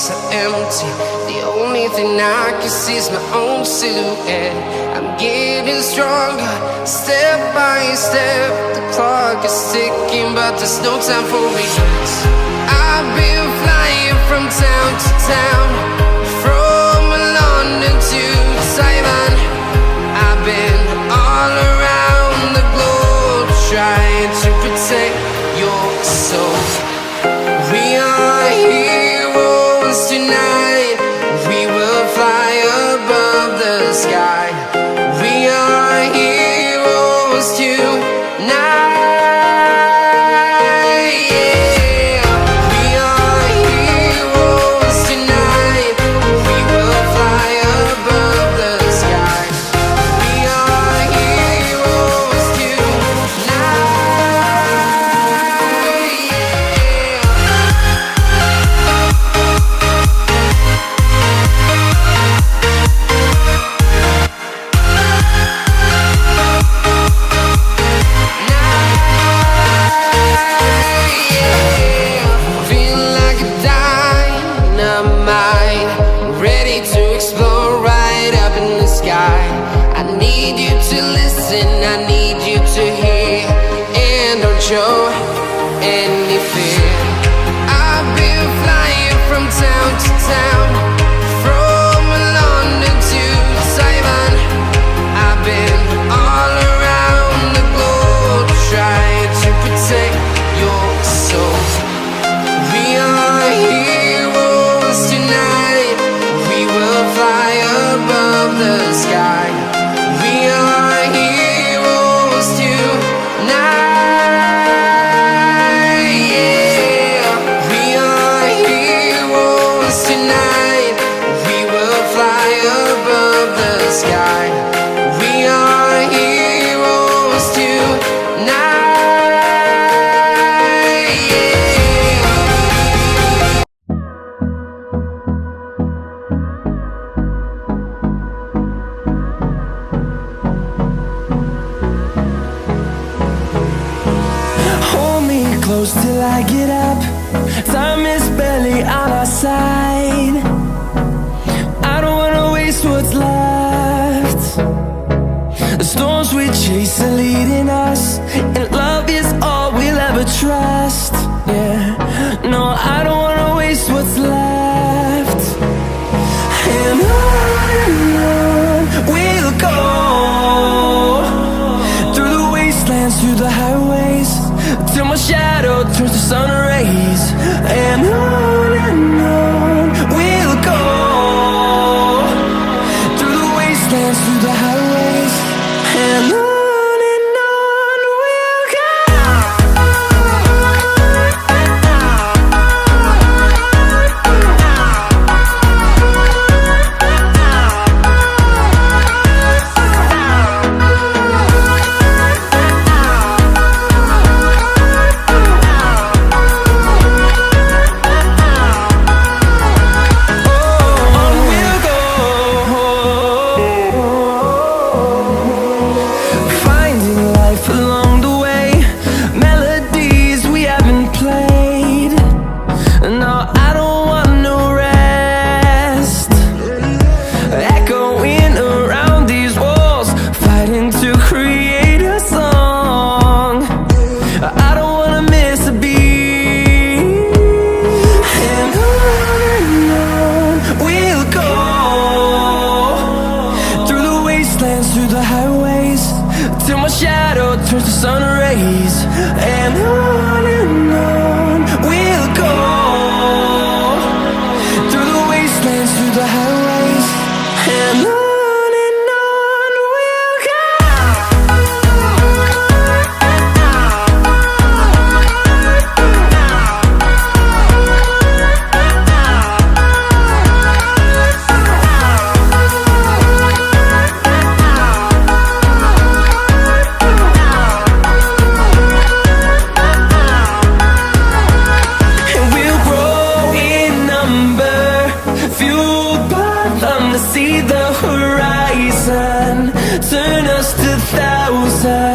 so empty. The only thing I can see is my own silhouette. I'm getting stronger, step by step. The clock is ticking, but there's no time for regrets. I've been flying from town to town, from London to Taiwan. I've been all around the globe, trying to protect your soul. We are heroes tonight. We will fly above the sky. We are heroes tonight. Show any fear. I've been flying from town to town, from London to Taiwan. I've been all around the globe, trying to protect your soul. We are heroes tonight. We will fly above the sky. We are heroes tonight. Close till I get up. Time is barely on our side. I don't wanna waste what's left. The storms we chase are leading us, and love is all we'll ever trust. Yeah, no, I don't wanna waste what's left. And on we'll go, through the wastelands, through the highways, till my shadow turns to sun rays. And on we'll go, through the wastelands, through the highways. And on we'll go. Along the way, melodies we haven't played. No, I don't want no rest. Echoing around these walls, fighting to create a song. I don't wanna miss a beat. And on we'll go, through the wastelands, through the highways, till my shadow turns to sun rays. And on we'll go, through the wastelands, through the highways. And on we'll go. See the horizon turn us to thousands.